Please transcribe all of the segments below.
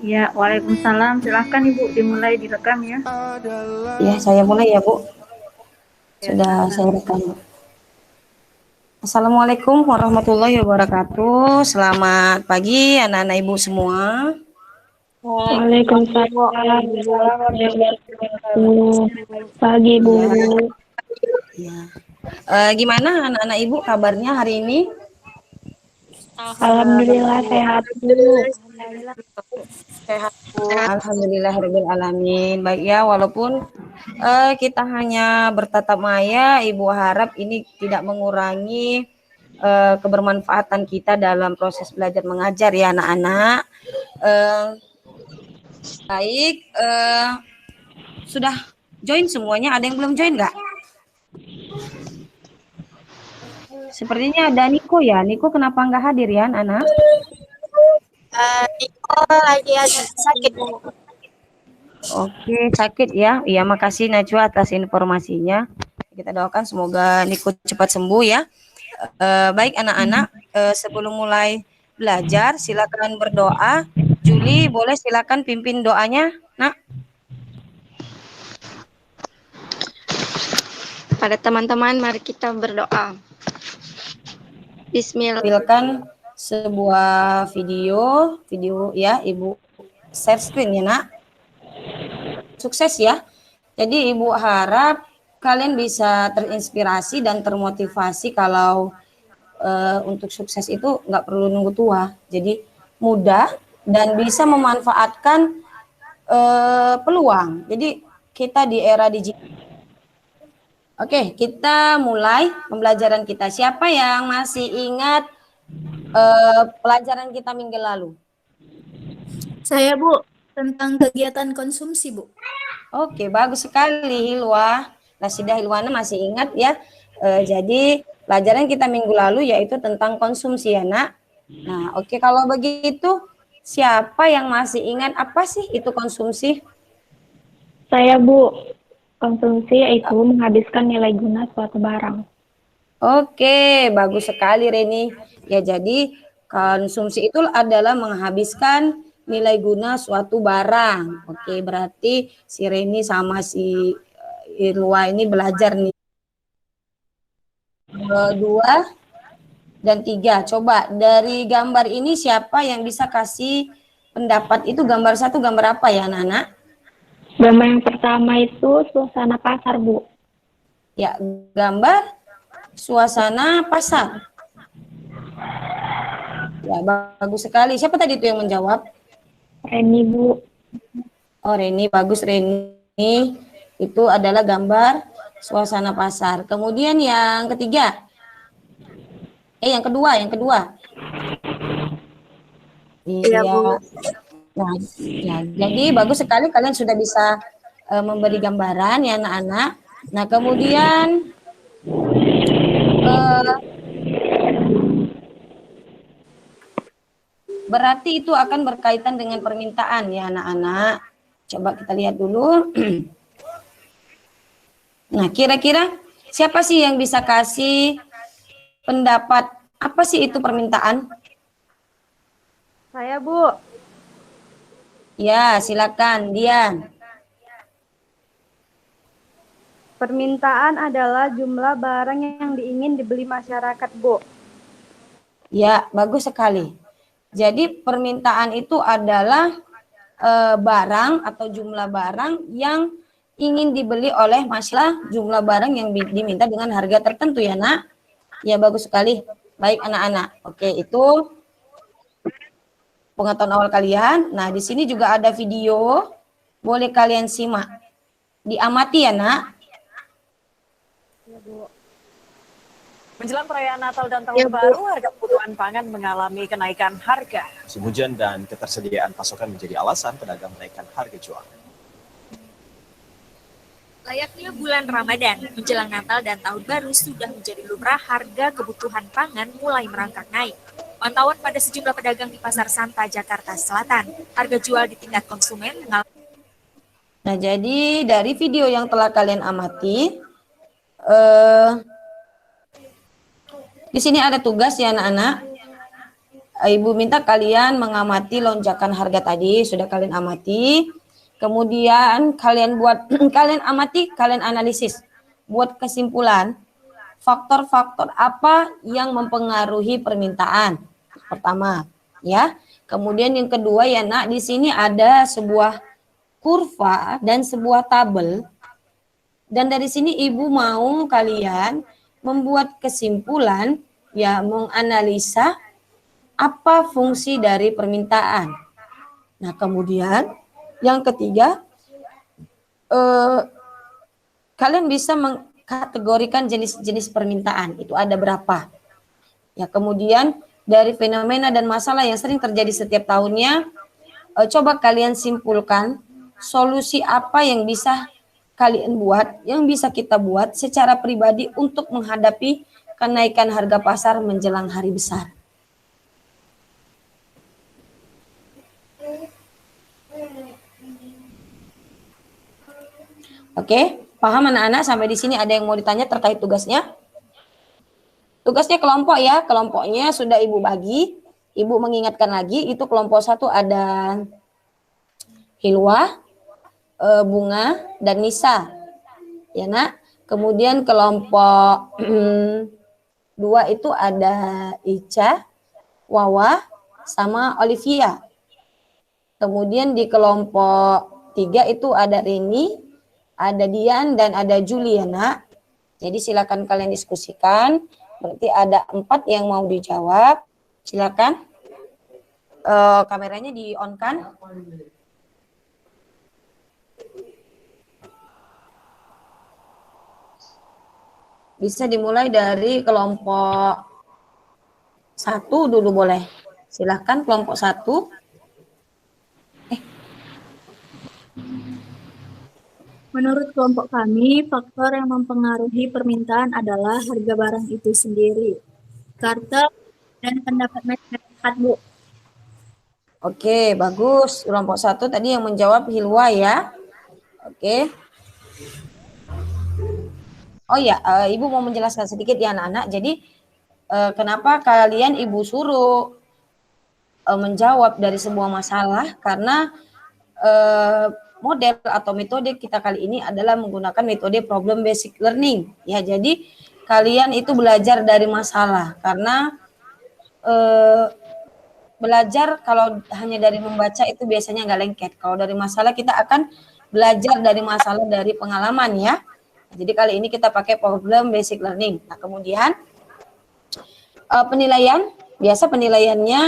Ya, Waalaikumsalam. Silahkan Ibu dimulai direkam ya. Ya, saya mulai ya, Bu. Ya, Sudah silakan. saya rekam. Assalamualaikum warahmatullahi wabarakatuh. Selamat pagi anak-anak Ibu semua. Waalaikumsalam warahmatullahi wabarakatuh. Pagi, Bu. Ya, ya. Gimana anak-anak Ibu kabarnya hari ini? Alhamdulillah sehat, Bu. Sehat, Bu. Alhamdulillahirabbil alamin. Baik ya, walaupun kita hanya bertatap maya, Ibu harap ini tidak mengurangi kebermanfaatan kita dalam proses belajar mengajar ya anak-anak. Eh, baik, sudah join semuanya? Ada yang belum join nggak? Sepertinya ada Niko ya. Niko kenapa nggak hadir ya anak? Niko lagi agak sakit, Bu. Oke, sakit ya. Iya, makasih Najwa atas informasinya. Kita doakan semoga Niko cepat sembuh ya. Baik anak-anak, sebelum mulai belajar silakan berdoa. Juli, boleh silakan pimpin doanya, Nak. Pada teman-teman, mari kita berdoa. Bismillah. Tampilkan sebuah video ya, Ibu share screen ya, Nak. Sukses ya. Jadi Ibu harap kalian bisa terinspirasi dan termotivasi kalau untuk sukses itu nggak perlu nunggu tua. Jadi mudah dan bisa memanfaatkan peluang. Jadi kita di era digital. Oke, kita mulai pembelajaran kita. Siapa yang masih ingat pelajaran kita minggu lalu? Saya, Bu, tentang kegiatan konsumsi, Bu. Oke, bagus sekali Hilwa. Nasidah Hilwana masih ingat ya. Jadi pelajaran kita minggu lalu yaitu tentang konsumsi ya, Nak. Nah, oke, kalau begitu siapa yang masih ingat apa sih itu konsumsi? Saya, Bu. Konsumsi itu menghabiskan nilai guna suatu barang. Oke, bagus sekali Reni. Ya, jadi konsumsi itu adalah menghabiskan nilai guna suatu barang. Oke, berarti si Reni sama si Irwa ini belajar nih. 2 dan 3. Coba dari gambar ini siapa yang bisa kasih pendapat itu gambar satu gambar apa ya anak-anak? Gambar yang pertama itu suasana pasar, Bu. Ya, gambar suasana pasar. Ya, bagus sekali. Siapa tadi itu yang menjawab? Reni, Bu. Oh, Reni, bagus Reni. Itu adalah gambar suasana pasar. Kemudian yang ketiga. Yang kedua. Iya, Bu. Nah, ya, jadi bagus sekali kalian sudah bisa memberi gambaran ya anak-anak. Nah, kemudian berarti itu akan berkaitan dengan permintaan ya anak-anak. Coba kita lihat dulu. Nah, kira-kira siapa sih yang bisa kasih pendapat apa sih itu permintaan? Saya, Bu. Ya, silakan Dian. Permintaan adalah jumlah barang yang ingin dibeli masyarakat, Bu. Ya, bagus sekali. Jadi permintaan itu adalah barang atau jumlah barang yang ingin dibeli oleh masyarakat, jumlah barang yang diminta dengan harga tertentu ya, Nak. Ya, bagus sekali. Baik anak-anak. Oke, itu pengetahuan awal kalian. Nah, di sini juga ada video. Boleh kalian simak. Diamati ya, Nak. Menjelang perayaan Natal dan Tahun Baru, harga kebutuhan pangan mengalami kenaikan harga. Musim hujan dan ketersediaan pasokan menjadi alasan pedagang menaikkan harga jual. Layaknya bulan Ramadan, menjelang Natal dan Tahun Baru sudah menjadi lumrah harga kebutuhan pangan mulai merangkak naik. Pantauan pada sejumlah pedagang di Pasar Santa, Jakarta Selatan, harga jual di tingkat konsumen mengalami. Nah, jadi dari video yang telah kalian amati, di sini ada tugas ya anak-anak. Ibu minta kalian mengamati lonjakan harga tadi, sudah kalian amati. Kemudian kalian buat, kalian amati, kalian analisis. Buat kesimpulan, faktor-faktor apa yang mempengaruhi permintaan. Pertama, ya. Kemudian yang kedua ya nak, di sini ada sebuah kurva dan sebuah tabel. Dan dari sini ibu mau kalian membuat kesimpulan, ya, menganalisa apa fungsi dari permintaan. Nah, kemudian yang ketiga, kalian bisa mengkategorikan jenis-jenis permintaan. Itu ada berapa? Ya, kemudian dari fenomena dan masalah yang sering terjadi setiap tahunnya, coba kalian simpulkan solusi apa yang bisa kalian buat, yang bisa kita buat secara pribadi untuk menghadapi kenaikan harga pasar menjelang hari besar. Oke, paham anak-anak? Sampai di sini ada yang mau ditanya terkait tugasnya? Tugasnya kelompok ya, kelompoknya sudah ibu bagi. Ibu mengingatkan lagi, itu kelompok 1 ada Hilwa, Bunga, dan Nisa. Ya nak. Kemudian kelompok 2 itu ada Ica, Wawa, sama Olivia. Kemudian di kelompok 3 itu ada Reni, ada Dian, dan ada Juliana. Jadi silakan kalian diskusikan. Berarti ada 4 yang mau dijawab. Silakan. Kameranya di-on-kan. Bisa dimulai dari kelompok 1 dulu boleh. Silakan kelompok 1. Menurut kelompok kami, faktor yang mempengaruhi permintaan adalah harga barang itu sendiri, kartel, dan pendapat masyarakat, Bu. Oke, bagus. Kelompok 1 tadi yang menjawab Hilwa ya. Oke. Oh ya, Ibu mau menjelaskan sedikit ya anak-anak. Jadi, kenapa kalian Ibu suruh menjawab dari sebuah masalah? Karena model atau metode kita kali ini adalah menggunakan metode problem basic learning. Ya, jadi kalian itu belajar dari masalah karena belajar kalau hanya dari membaca itu biasanya nggak lengket. Kalau dari masalah kita akan belajar dari masalah dari pengalaman ya. Jadi kali ini kita pakai problem basic learning. Nah, kemudian penilaian, biasa penilaiannya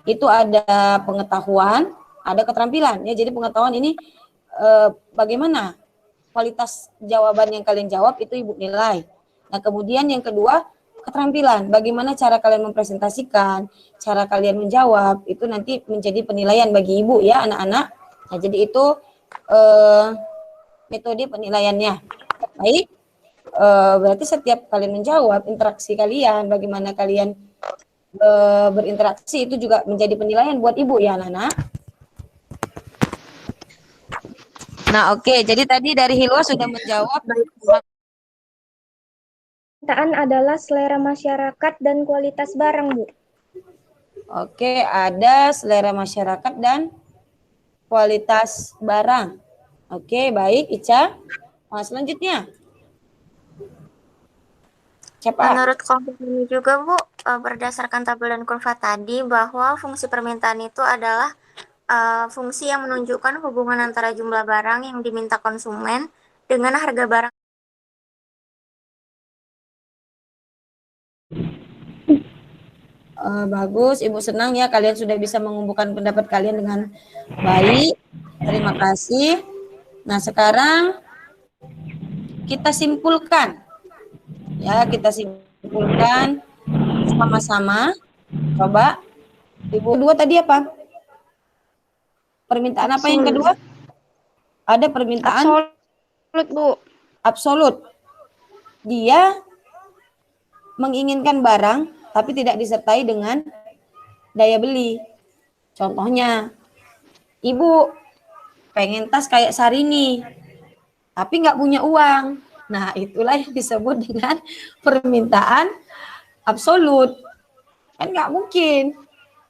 itu ada pengetahuan, ada keterampilan ya. Jadi pengetahuan ini bagaimana kualitas jawaban yang kalian jawab itu Ibu nilai. Nah, kemudian yang kedua keterampilan, bagaimana cara kalian mempresentasikan, cara kalian menjawab, itu nanti menjadi penilaian bagi Ibu ya anak-anak. Nah, jadi itu metode penilaiannya. Baik, berarti setiap kalian menjawab, interaksi kalian, bagaimana kalian berinteraksi itu juga menjadi penilaian buat Ibu ya anak-anak. Nah, oke. Jadi tadi dari Hilwa sudah menjawab. Permintaan adalah selera masyarakat dan kualitas barang, Bu. Oke, ada selera masyarakat dan kualitas barang. Oke, baik, Ica. Nah, selanjutnya. Siapa? Menurut kelompok ini juga, Bu, berdasarkan tabel dan kurva tadi, bahwa fungsi permintaan itu adalah fungsi yang menunjukkan hubungan antara jumlah barang yang diminta konsumen dengan harga barang. Bagus, Ibu senang ya kalian sudah bisa mengumpulkan pendapat kalian dengan baik. Terima kasih. Nah, sekarang kita simpulkan. Ya, kita simpulkan sama-sama. Coba. Ibu dua tadi apa? Permintaan apa yang kedua? Ada permintaan Absolut, Bu. absolut. Dia menginginkan barang tapi tidak disertai dengan daya beli. Contohnya, Ibu pengen tas kayak Sarini, tapi nggak punya uang. Nah, itulah yang disebut dengan permintaan absolut. Kan nggak mungkin.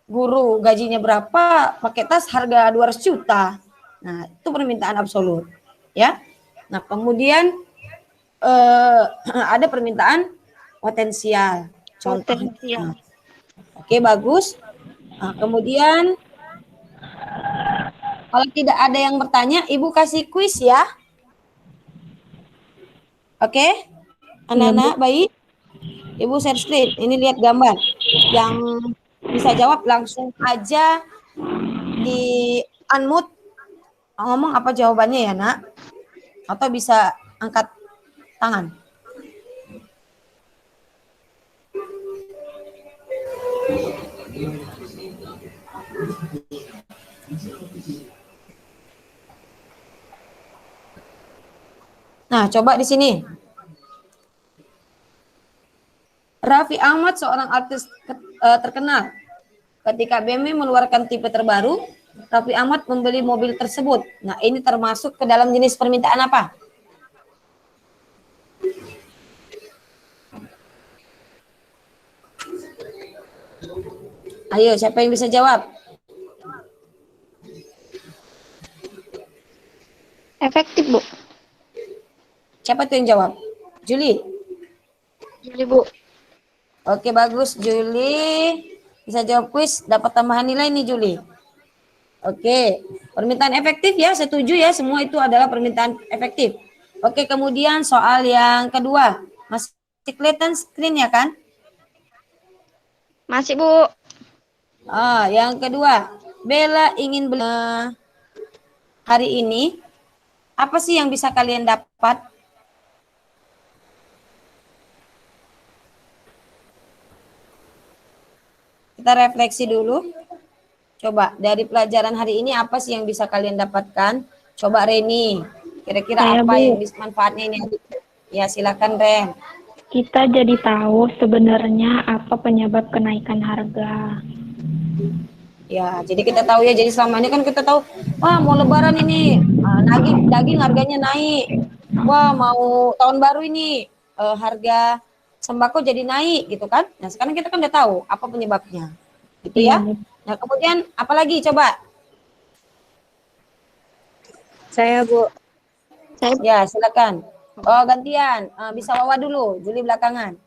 guru gajinya berapa, pakai tas harga 200 juta. Nah, itu permintaan absolut, ya. Nah, kemudian ada permintaan potensial. Contohnya. Oke, bagus. Nah, kemudian kalau tidak ada yang bertanya, Ibu kasih kuis ya. Oke, anak-anak baik. Ibu share screen. Ini lihat gambar. Yang bisa jawab langsung aja di unmute ngomong apa jawabannya ya, Nak. Atau bisa angkat tangan. Nah, coba di sini. Raffi Ahmad seorang artis terkenal. Ketika BMW mengeluarkan tipe terbaru, Raffi Ahmad membeli mobil tersebut. Nah, ini termasuk ke dalam jenis permintaan apa? Ayo, siapa yang bisa jawab? Efektif, Bu. Siapa tuh yang jawab? Juli? Juli, Bu. Oke, bagus. Juli bisa jawab kuis, dapat tambahan nilai nih Juli. Oke, permintaan efektif ya, setuju ya, semua itu adalah permintaan efektif. Oke, kemudian soal yang kedua. Masih kelihatan screen ya kan? Masih, Bu. Yang kedua, Bella ingin beli hari ini. Apa sih yang bisa kalian dapat? Kita refleksi dulu. Coba dari pelajaran hari ini apa sih yang bisa kalian dapatkan? Coba Reni, kira-kira apa yang bisa manfaatnya ini? Ya silakan Ren. Kita jadi tahu sebenarnya apa penyebab kenaikan harga. Ya, jadi kita tahu ya. Jadi selama ini kan kita tahu, wah mau Lebaran ini, daging harganya naik. Wah mau tahun baru ini harga sembako jadi naik gitu kan. Nah sekarang kita kan udah tahu apa penyebabnya, gitu ya. Nah kemudian apa lagi coba? Saya Bu. Ya silakan. Oh gantian, bisa Wawa dulu, Juli belakangan.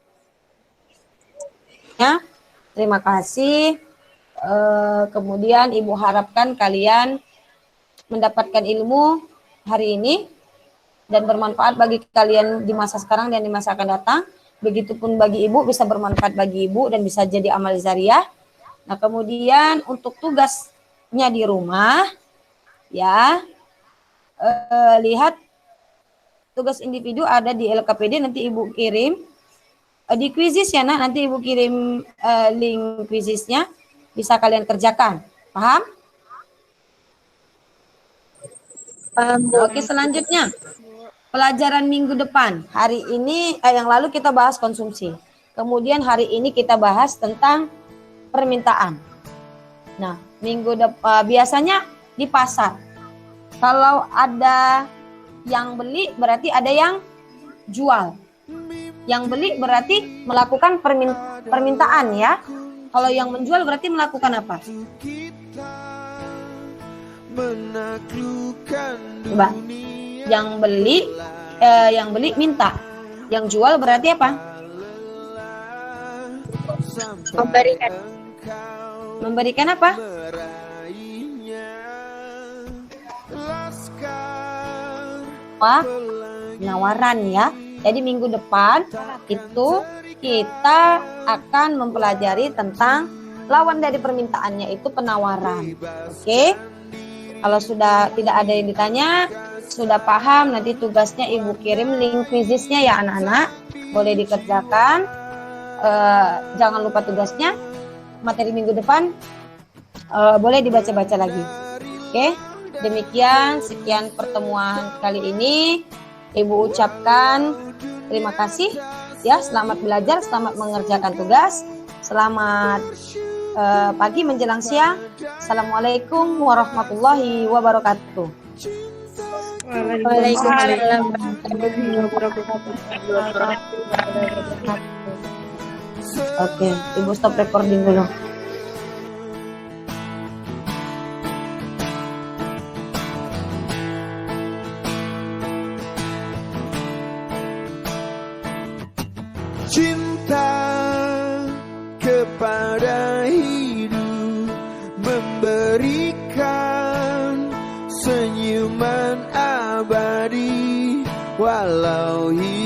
Ya, terima kasih. Kemudian Ibu harapkan kalian mendapatkan ilmu hari ini dan bermanfaat bagi kalian di masa sekarang dan di masa akan datang. Begitupun bagi Ibu bisa bermanfaat bagi Ibu dan bisa jadi amal jariah. Nah, kemudian untuk tugasnya di rumah ya lihat tugas individu ada di LKPD, nanti Ibu kirim di quizis ya, nanti Ibu kirim link quizisnya. Bisa kalian kerjakan. Paham? Paham, Bu. Oke, selanjutnya. Pelajaran minggu depan. Hari ini, yang lalu kita bahas konsumsi. Kemudian hari ini kita bahas tentang permintaan. Nah, minggu depan biasanya di pasar. Kalau ada yang beli, berarti ada yang jual. Yang beli berarti melakukan permintaan ya. Kalau yang menjual berarti melakukan apa? Coba. Yang beli minta. Yang jual berarti apa? Memberikan. Memberikan apa? Wah, penawaran ya. Jadi minggu depan itu kita akan mempelajari tentang lawan dari permintaannya itu penawaran. Oke. Kalau sudah tidak ada yang ditanya, sudah paham, nanti tugasnya Ibu kirim link quizisnya ya anak-anak. Boleh dikerjakan. Jangan lupa tugasnya. Materi minggu depan boleh dibaca-baca lagi. Oke. Demikian sekian pertemuan kali ini. Ibu ucapkan terima kasih. Ya, selamat belajar, selamat mengerjakan tugas, selamat pagi menjelang siang. Assalamualaikum warahmatullahi wabarakatuh. Waalaikumsalam warahmatullahi wabarakatuh. Oke, Ibu stop recording dulu. cinta kepada hidup, memberikan senyuman abadi walau hidup